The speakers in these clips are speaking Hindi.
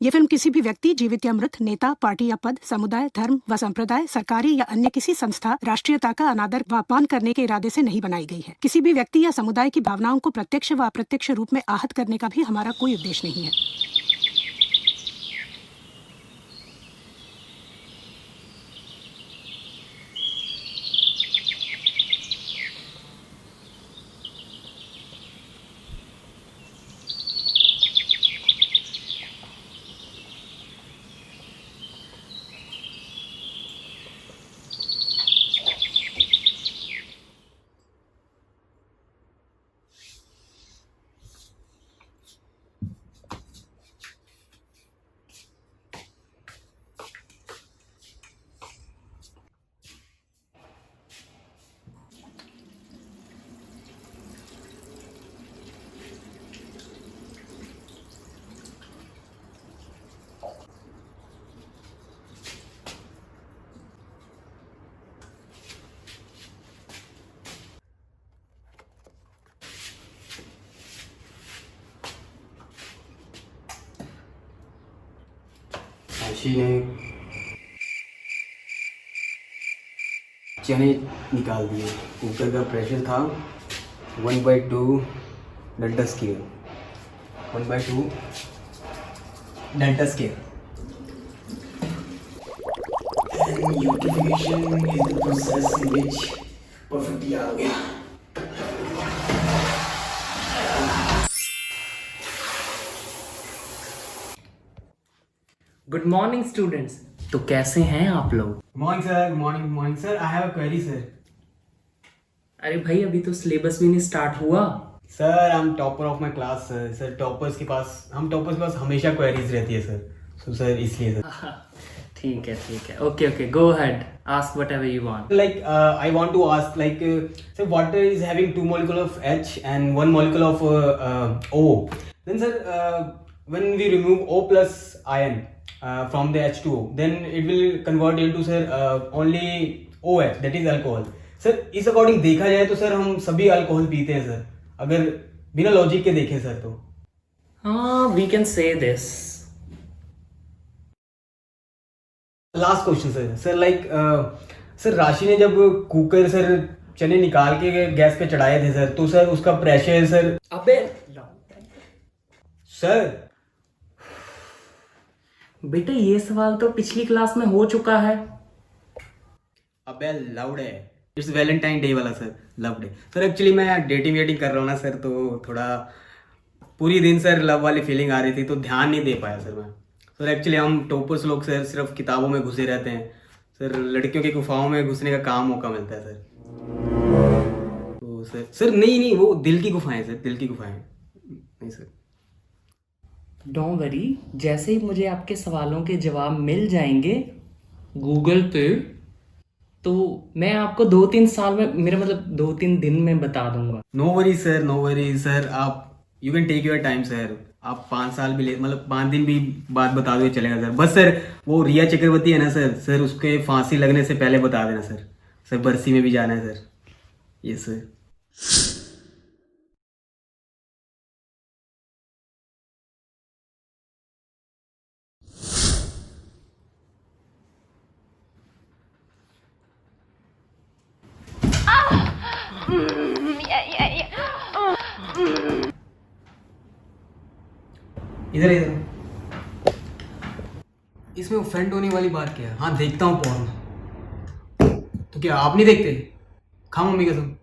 ये फिल्म किसी भी व्यक्ति, जीवित या मृत, नेता, पार्टी या पद, समुदाय, धर्म व संप्रदाय, सरकारी या अन्य किसी संस्था, राष्ट्रीयता का अनादर व अपमान करने के इरादे से नहीं बनाई गई है। किसी भी व्यक्ति या समुदाय की भावनाओं को प्रत्यक्ष व अप्रत्यक्ष रूप में आहत करने का भी हमारा कोई उद्देश्य नहीं है। राशि ने चने निकाल दिए। कुकर का प्रेशर था 1/2 delta square, 1/2 delta square. And eutrophication is the process in which perfectly आ गया। Good morning students. तो कैसे हैं आप लोग? Morning sir, morning sir. I have a query sir. अरे भाई, अभी तो सिलेबस भी नहीं स्टार्ट हुआ। Sir I am topper of my class sir. Sir toppers के पास हमेशा क्वेरीज रहती है सर। सो सर इसलिए सर। ठीक है, okay, go ahead, ask whatever you want. Like I want to ask, like so water is having 2 molecule of H and 1 molecule of O. Then sir, when we remove O plus ion from the H2O, then it will convert into sir only OH, that is alcohol. Sir इस अकॉर्डिंग देखा जाए तो सर हम सभी अल्कोहल पीते हैं सर, अगर बिना लॉजिक के देखें सर तो। हाँ, we can say this. Last question sir. Sir like sir Rashi ने जब कुकर सर चने निकाल के गैस पे चढ़ाए थे सर, तो सर उसका प्रेशर सर। अबे सर बेटा, ये सवाल तो पिछली क्लास में हो चुका है। अबे लाउड है। इट्स वैलेंटाइन डे वाला sir, love day sir. Actually मैं डेटिंग कर रहा हूँ ना सर, तो थोड़ा पूरी दिन सर लव वाली फीलिंग आ रही थी, तो ध्यान नहीं दे पाया सर मैं। सर एक्चुअली हम टॉपर्स लोग सर सिर्फ किताबों में घुसे रहते हैं सर, लड़कियों की गुफाओं में घुसने का काम मौका मिलता है सर। तो सर नहीं वो दिल की गुफाएं सर, दिल की गुफाएं नहीं सर। डोंट वरी, जैसे ही मुझे आपके सवालों के जवाब मिल जाएंगे गूगल पे, तो मैं आपको 2-3 साल में, मेरा मतलब 2-3 दिन में बता दूंगा। नो वरी सर, आप you can take your time sir. आप 5 साल भी मतलब 5 दिन भी बाद बता दो चलेगा सर। बस सर वो रिया चक्रवर्ती है ना सर उसके फांसी लगने से पहले बता देना सर। सर बरसी में भी जाना है सर। Yes sir. इधर इसमें ऑफेंड होने वाली बात क्या है? हाँ देखता हूँ पॉर्न, तो क्या आप नहीं देखते? खा मम्मी कसम।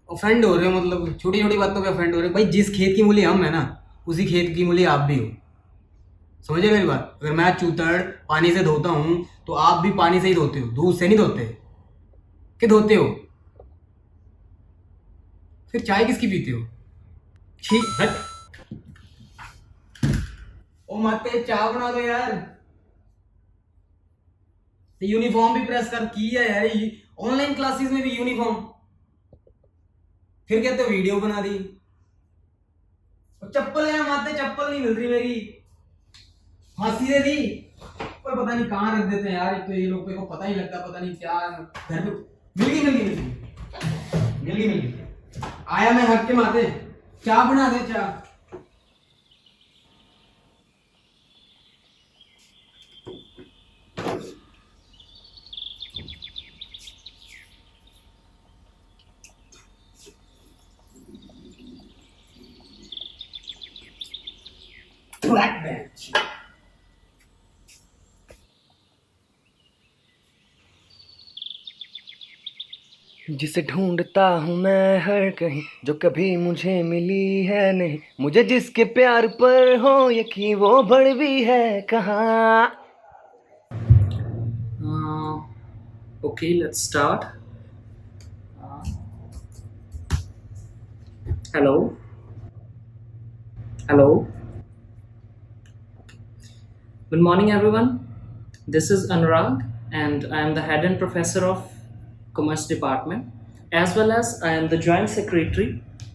ऑफेंड हो रहे हो मतलब छोटी छोटी बातों पे ऑफेंड हो रहे हो भाई। जिस खेत की मूली हम है ना, उसी खेत की मूली आप भी हो। समझे मेरी बात? अगर मैं चूतड़ पानी से धोता हूँ तो आप भी पानी से ही धोते हो, दूध से नहीं धोते कि धोते हो? फिर चाय किसकी पीते हो? ठीक है। ओ माते चाय बना दो यार। यूनिफॉर्म भी प्रेस कर की है यार, ऑनलाइन क्लासेस में भी यूनिफॉर्म। फिर कहते हो वीडियो बना दी। चप्पल है माते, चप्पल नहीं मिल रही मेरी, फांसी दे दी। पर पता नहीं कहाँ रख देते हैं यार, एक तो ये लोग को पता ही लगता, पता नहीं क्या घर पे। मिल गई आया मैं हक के माते। चाय बना दे चाय। Black bench. जिसे ढूंढता हूँ मैं हर कहीं, जो कभी मुझे मिली है नहीं, मुझे जिसके प्यार पर हो यकीन वो बढ़ भी है कहाँ। Okay, let's start. Hello. Hello. Good morning, everyone. This is Anurag, and I am the head and professor of Commerce Department, as well as I am the joint secretary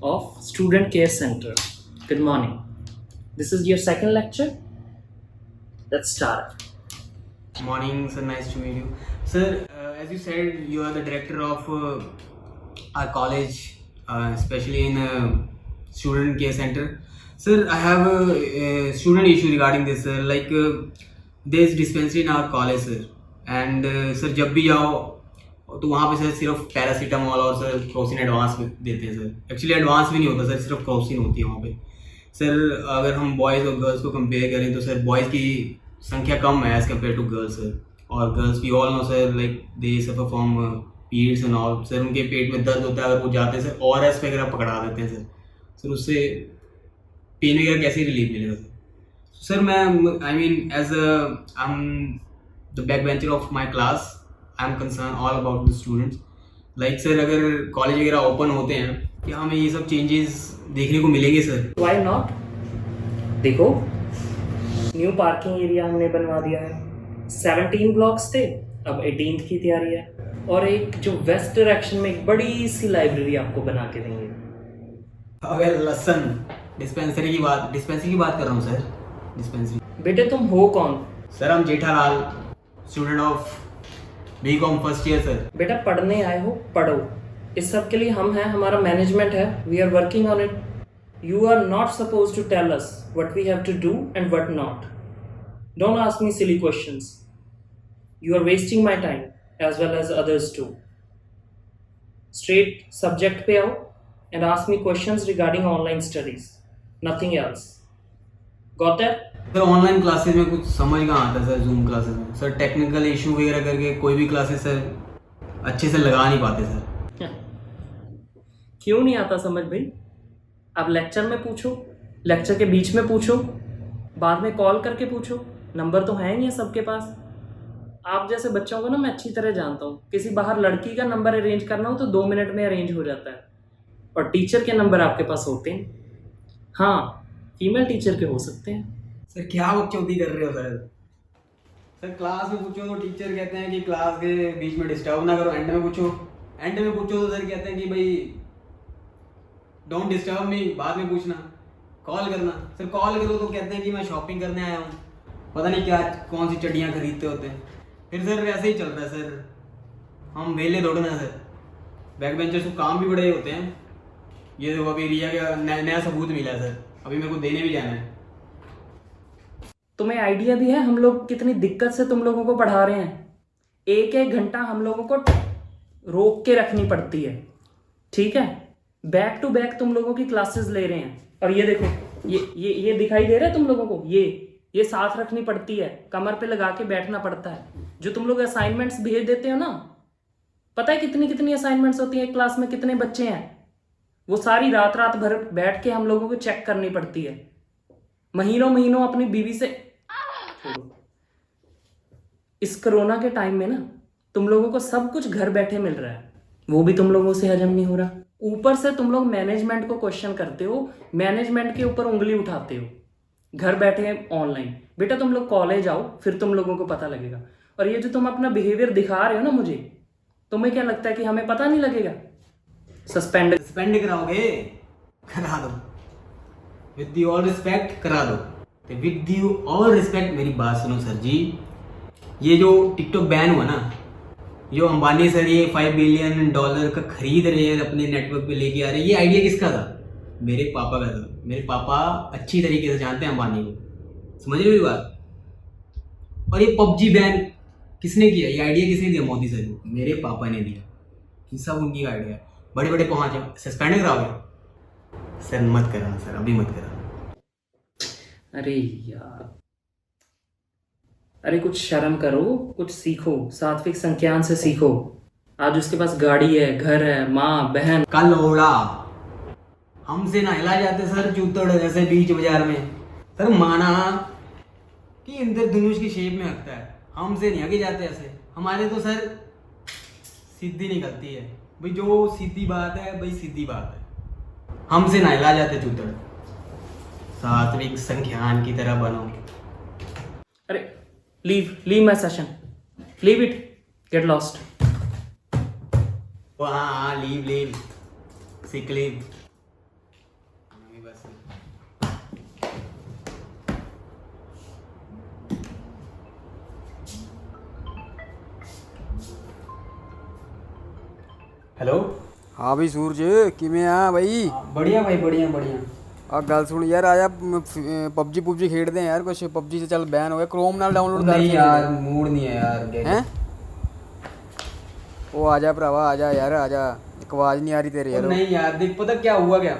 of Student Care Center. Good morning. This is your second lecture. Let's start. Morning, sir. Nice to meet you, sir. As you said, you are the director of our college, especially in student care center. Sir, I have a student issue regarding this, sir. Like there is dispensary in our college, sir. And sir, जब भी जाओ तो वहाँ पे सर सिर्फ पैरासीटामोल और सर क्रोसिन एडवांस देते हैं सर. एक्चुअली एडवांस भी नहीं होता सर, सिर्फ क्रोसिन होती है वहाँ पे. सर अगर हम बॉयज़ और गर्ल्स को कंपेयर करें तो सर बॉयज़ की संख्या कम है as compared to girls sir. और girls we all know sir, like they suffer from periods and all. Sir उनके पेट में दर्द होता है, अगर वो जाते हैं सर ORS वगैरह पकड़ा देते हैं सर. सर उससे पेन वगैरह कैसे रिलीफ मिलेगा सर? सर मैं I mean as I am the back bencher of my class, I am concern all about the students. Like sir अगर कॉलेज वगैरह ओपन होते हैं, क्या हमें ये सब चेंजेस देखने को मिलेंगे सर? Why not? देखो, न्यू पार्किंग एरिया हमने बनवा दिया है. 17 ब्लॉक्स थे, अब 18th की तैयारी है. और एक जो वेस्ट डायरेक्शन में एक बड़ी सी लाइब्रेरी आपको बना के देंगे. अगर लसन डिस्पेंसरी की बात कर रहा हूँ सर. डिस्पेंसरी बेटे तुम हो कौन? सर हम Jethalal, student of BCom first year sir. बेटा पढ़ने आए हो, पढ़ो. इस सब के लिए हम हैं, हमारा मैनेजमेंट है. We are working on it. You are not suppose to tell us what we have to do and what not. Don't ask me silly questions. You are wasting my time as well as others too. Straight subject पे आओ and ask me questions regarding online studies. Nothing else. Got it? Sir online classes में कुछ समझ कहाँ आता है सर. जूम क्लासेस में सर टेक्निकल इशू वगैरह करके कोई भी क्लासेस सर अच्छे से लगा नहीं पाते सर. क्यों नहीं आता समझ भाई? अब लेक्चर में पूछो, लेक्चर के बीच में पूछो, बाद में कॉल करके पूछो. नंबर तो है नहीं है सबके पास. आप जैसे बच्चों को ना मैं अच्छी तरह जानता हूँ. किसी बाहर लड़की का नंबर अरेंज करना हो तो 2 मिनट में अरेंज हो जाता है. और टीचर के नंबर आपके पास होते हैं. हाँ, फीमेल टीचर के हो सकते हैं. सर क्या बकचोदी कर रहे हो सर? सर क्लास में पूछो तो टीचर कहते हैं कि क्लास के बीच में डिस्टर्ब ना करो. एंड में पूछो तो सर कहते हैं कि भाई डोंट डिस्टर्ब मी, बाद में पूछना, कॉल करना. सर कॉल करो तो कहते हैं कि मैं शॉपिंग करने आया हूँ, पता नहीं क्या कौन सी चड्डियाँ खरीदते होते हैं. फिर सर ऐसे ही चल रहा है सर. हम वेले दौड़ना सर. बैक बेंचर्स को काम भी बड़े होते हैं. ये देखो अभी रिया का नया सबूत मिला है सर, अभी मेरे को देने भी जाना है. तुम्हें आइडिया भी है हम लोग कितनी दिक्कत से तुम लोगों को पढ़ा रहे हैं. 1-1 घंटा हम लोगों को रोक के रखनी पड़ती है. ठीक है, बैक टू बैक तुम लोगों की क्लासेस ले रहे हैं. और ये देखो, ये दिखाई दे रहा है तुम लोगों को, ये साथ रखनी पड़ती है, कमर पे लगा के बैठना पड़ता है. जो तुम लोग असाइनमेंट्स भेज देते हो ना, पता है कितनी असाइनमेंट्स होती है क्लास में, कितने बच्चे हैं, वो सारी रात भर बैठ के हम लोगों को चेक करनी पड़ती है. महीनों अपनी बीवी से छोड़ो. इस कोरोना के टाइम में ना तुम लोगों को सब कुछ घर बैठे मिल रहा है, वो भी तुम लोगों से हजम नहीं हो रहा. ऊपर से तुम लोग मैनेजमेंट को क्वेश्चन करते हो, मैनेजमेंट के ऊपर उंगली उठाते हो, घर बैठे ऑनलाइन. बेटा तुम लोग कॉलेज आओ, फिर तुम लोगों को पता लगेगा. और ये जो तुम अपना बिहेवियर दिखा रहे हो ना मुझे, तुम्हें क्या लगता है कि हमें पता नहीं लगेगा? सस्पेंड कराओगे? करा दो. विद दी ऑल रिस्पेक्ट करा दो. विद दी ऑल रिस्पेक्ट मेरी बात सुनो सर जी. ये जो टिकटॉक बैन हुआ ना, जो अंबानी सर ये $5 बिलियन का खरीद रहे हैं, अपने नेटवर्क पे लेके आ रहे हैं, ये आइडिया किसका था? मेरे पापा का था. मेरे पापा अच्छी तरीके से जानते हैं अंबानी को. समझ रहे हो मेरी बात? और ये PUBG बैन किसने किया? ये आइडिया किसने दिया? मोदी सर को. मेरे पापा ने दिया. ये सब उनकी आइडिया. बड़े पहुंचे, सस्पेंड कराओगे? सर मत कराना सर, अभी मत कराना. अरे यार, अरे कुछ शर्म करो, कुछ सीखो, सात्विक संज्ञान से सीखो। आज उसके पास गाड़ी है, घर है, माँ बहन। कल ओड़ा हमसे ना हिला जाते सर चूतड़ जैसे बीच बाजार में। सर माना कि इंद्रधनुष की शेप में हकता है, हमसे नहीं आगे जाते ऐसे। हमारे तो सर सीधी निकलती है भाई, जो सीधी बात है भाई सीधी बात है। हमसे ना हिला जाते चूतड़। सात्विक संज्ञान की तरह बनो। अरे leave my session, leave it, get lost. वो हाँ लीव सिक लीव। हेलो। हाँ भाई सूरज किमें आ भाई। बढ़िया भाई बढ़िया बढ़िया। आ गल सुन यार, आजा पबजी पुबजी खेडते हैं यार। कुछ पबजी से चल बैन हो गया, क्रोम नाल डाउनलोड कर। नहीं यार मूड नहीं है यार। हैं ओ आजा भरावा, आजा यार आजा। एक आवाज नहीं आ रही तेरी यार। नहीं यार देख पता क्या हुआ क्या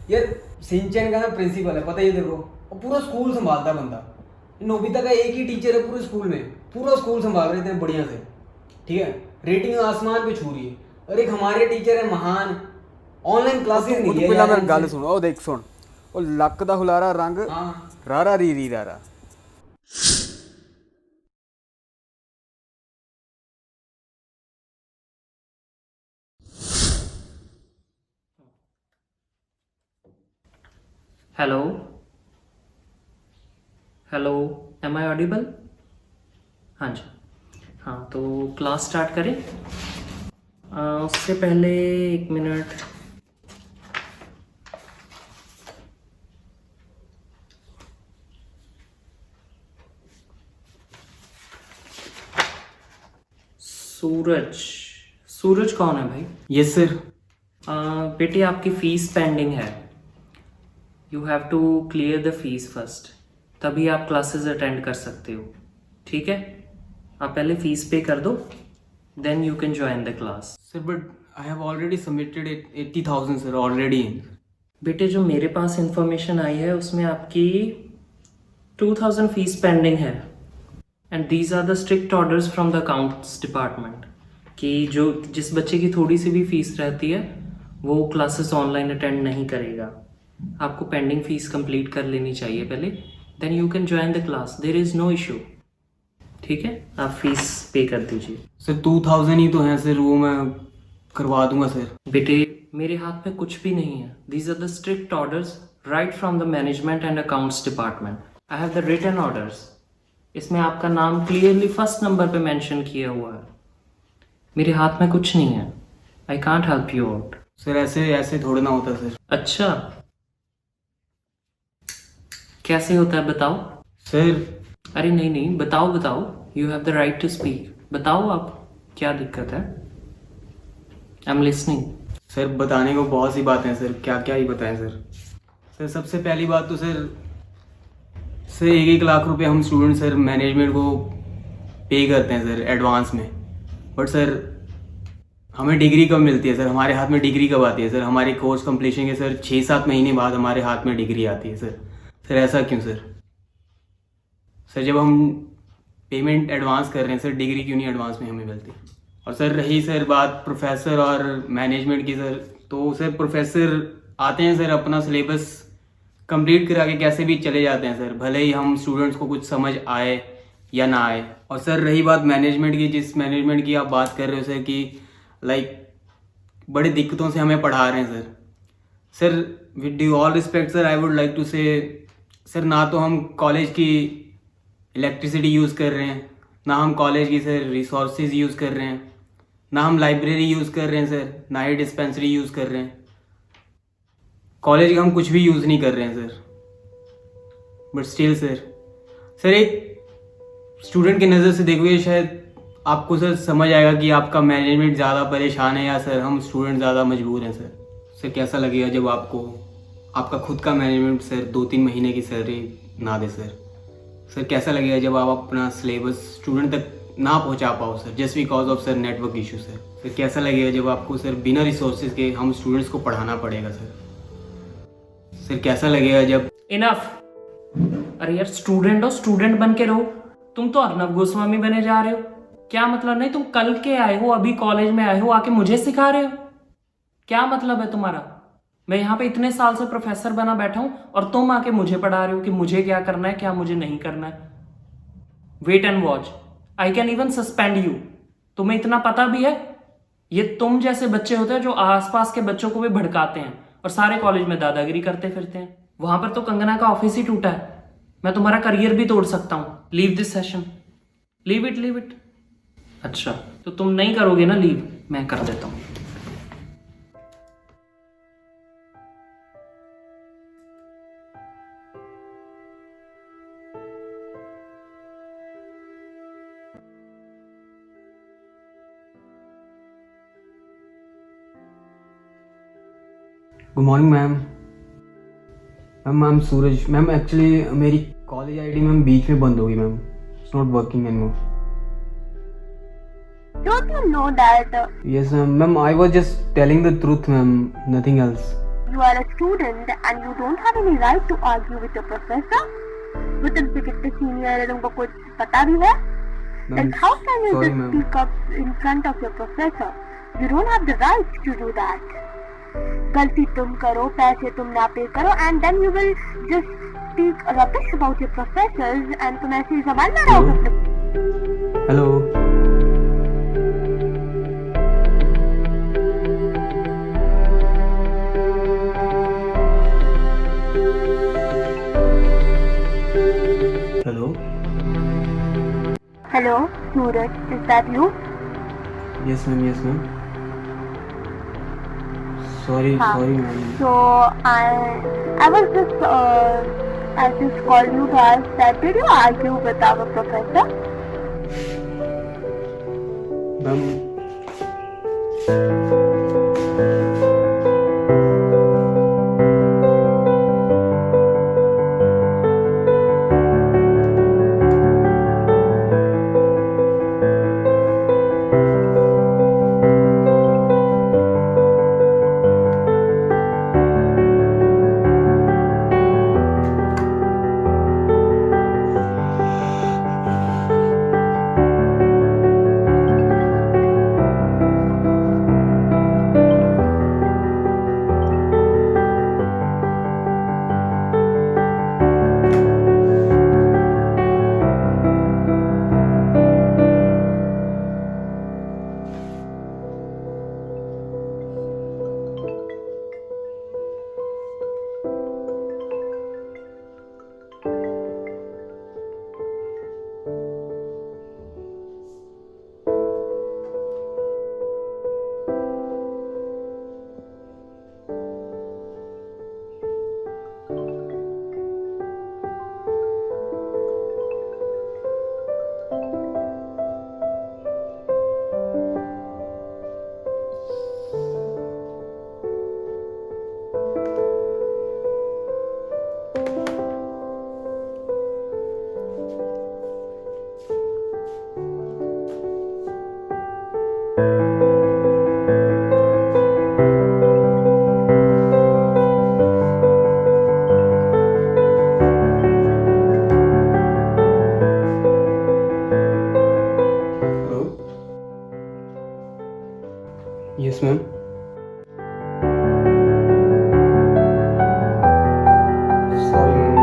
यार, सिंचन का ना प्रिंसिपल है पता ही देखो, और पूरा स्कूल संभालता है बंदा। नोबिता का एक ही टीचर है पूरे स्कूल में, पूरा स्कूल संभाल रहे थे बढ़िया से, ठीक है। रेटिंग आसमान पे छू रही है। और एक हमारे टीचर है महान, ऑनलाइन क्लासेस नहीं है पहला यार मेरी गल इनसे। सुन, ओ देख सुन, ओ लक दा हुलारा रंग हाँ रारा री री रारा। Hello hello, am I audible? हाँ जी, हाँ तो क्लास स्टार्ट करें। उससे पहले एक मिनट। सूरज कौन है भाई? Yes sir. बेटी आपकी फीस पेंडिंग है। You have to clear the fees first, तभी आप क्लासेस अटेंड कर सकते हो, ठीक है। आप पहले फीस पे कर दो, then you can join the class. Sir but I have already submitted 80,000 sir already. बेटे जो मेरे पास इंफॉर्मेशन आई है उसमें आपकी 2000 फीस पेंडिंग है, and these are the strict orders from the accounts department कि जो जिस बच्चे की थोड़ी सी भी फीस रहती है वो क्लासेस ऑनलाइन अटेंड नहीं करेगा। आपको पेंडिंग फीस कंप्लीट कर लेनी चाहिए पहले, then you can join the class, there is no issue, ठीक है। आप फीस पे कर दीजिए। सर 2000 ही तो है सर, वो मैं करवा दूंगा सर। बेटे मेरे हाथ में कुछ भी नहीं है, these are the strict orders right from the management and accounts department. I have the written orders, इसमें आपका नाम क्लियरली फर्स्ट नंबर पे मेंशन किया हुआ है। मेरे हाथ में कुछ नहीं है, I can't help you out. Sir ऐसे थोड़ा ना होता सर। अच्छा कैसे होता है बताओ? सर अरे नहीं बताओ, you have the right to speak. बताओ आप क्या दिक्कत है, आई एम लिसनिंग। सर बताने को बहुत सी बातें हैं सर, क्या क्या ही बताएं सर। सबसे पहली बात तो सर 1 लाख रुपए हम स्टूडेंट सर मैनेजमेंट को पे करते हैं सर एडवांस में। बट सर हमें डिग्री कब मिलती है सर, हमारे हाथ में डिग्री कब आती है सर? हमारे कोर्स कंप्लीशन के सर 6-7 महीने बाद हमारे हाथ में डिग्री आती है सर ऐसा क्यों सर? जब हम पेमेंट एडवांस कर रहे हैं सर, डिग्री क्यों नहीं एडवांस में हमें मिलती? और सर रही सर बात प्रोफेसर और मैनेजमेंट की सर, तो सर प्रोफेसर आते हैं सर अपना सिलेबस कंप्लीट करा के कैसे भी चले जाते हैं सर, भले ही हम स्टूडेंट्स को कुछ समझ आए या ना आए। और सर रही बात मैनेजमेंट की, जिस मैनेजमेंट की आप बात कर रहे हो सर कि लाइक बड़ी दिक्कतों से हमें पढ़ा रहे हैं sir with due all respect sir I would like to say sir, ना तो हम कॉलेज की इलेक्ट्रिसिटी यूज़ कर रहे हैं, ना हम कॉलेज की सर रिसोर्सेज यूज़ कर रहे हैं, ना हम लाइब्रेरी यूज़ कर रहे हैं सर, ना ही डिस्पेंसरी यूज़ कर रहे हैं। कॉलेज का हम कुछ भी यूज़ नहीं कर रहे हैं सर। बट स्टिल सर एक स्टूडेंट की नज़र से देखोगे शायद आपको सर समझ आएगा कि आपका मैनेजमेंट ज़्यादा परेशान है या सर हम स्टूडेंट ज़्यादा मजबूर हैं सर कैसा लगेगा जब आपको आपका खुद का मैनेजमेंट सर 2-3 महीने की सैलरी ना दे सर कैसा लगेगा जब आप अपना सिलेबस स्टूडेंट तक ना पहुंचा पाओ sir, just because of sir network issue sir कैसा लगेगा जब आपको सर बिना रिसोर्सेज के हम स्टूडेंट्स को पढ़ाना पड़ेगा सर कैसा लगेगा जब इनफ, अरे यार स्टूडेंट हो, स्टूडेंट बन के रहो। तुम तो अर्नब गोस्वामी बने जा रहे हो। क्या मतलब? नहीं, तुम कल के आए हो, अभी कॉलेज में आए हो, आके मुझे सिखा रहे हो। क्या मतलब है तुम्हारा? मैं यहाँ पे इतने साल से प्रोफेसर बना बैठा हूं और तुम आके मुझे पढ़ा रहे हो कि मुझे क्या करना है, क्या मुझे नहीं करना है। Wait and watch, I can even suspend you. तुम्हें इतना पता भी है? ये तुम जैसे बच्चे होते हैं जो आसपास के बच्चों को भी भड़काते हैं और सारे कॉलेज में दादागिरी करते फिरते हैं। वहां पर तो कंगना का ऑफिस ही टूटा है। मैं तुम्हारा करियर भी तोड़ सकता हूं। Leave this session, leave it, leave it. अच्छा, तो तुम नहीं करोगे ना लीव? मैं कर देता हूं। Good morning ma'am. मैम सूरज मैम, एक्चुअली मेरी कॉलेज आईडी मैम बीच में बंद हो गई ma'am. It's not working anymore. Don't you know that yes ma'am, I was just telling the truth ma'am, nothing else. you are a student and you don't have any right to argue with your professor? वो तुमसे कितने सीनियर है, तुमको कुछ पता भी है? Like how can you sorry, just ma'am. speak up in front of your professor? You don't have the right to do that. गलती तुम करो, पैसे तुम ना पे करो and then you will just speak rubbish about your professors and तुम ऐसे ही संभाल ना रहोगे अपने। Hello hello Hello, Suraj, is that you? Yes ma'am. Sorry हाँ. Sorry ma'am. So I was just I just called you to ask that did you argue with our professor? Ma'am yes ma'am. Sorry ma'am.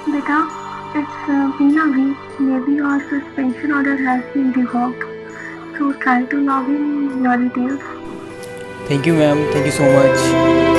Beta, it's been a week. Maybe your suspension order has been revoked. So try to log in your details. Thank you, ma'am. Thank you so much.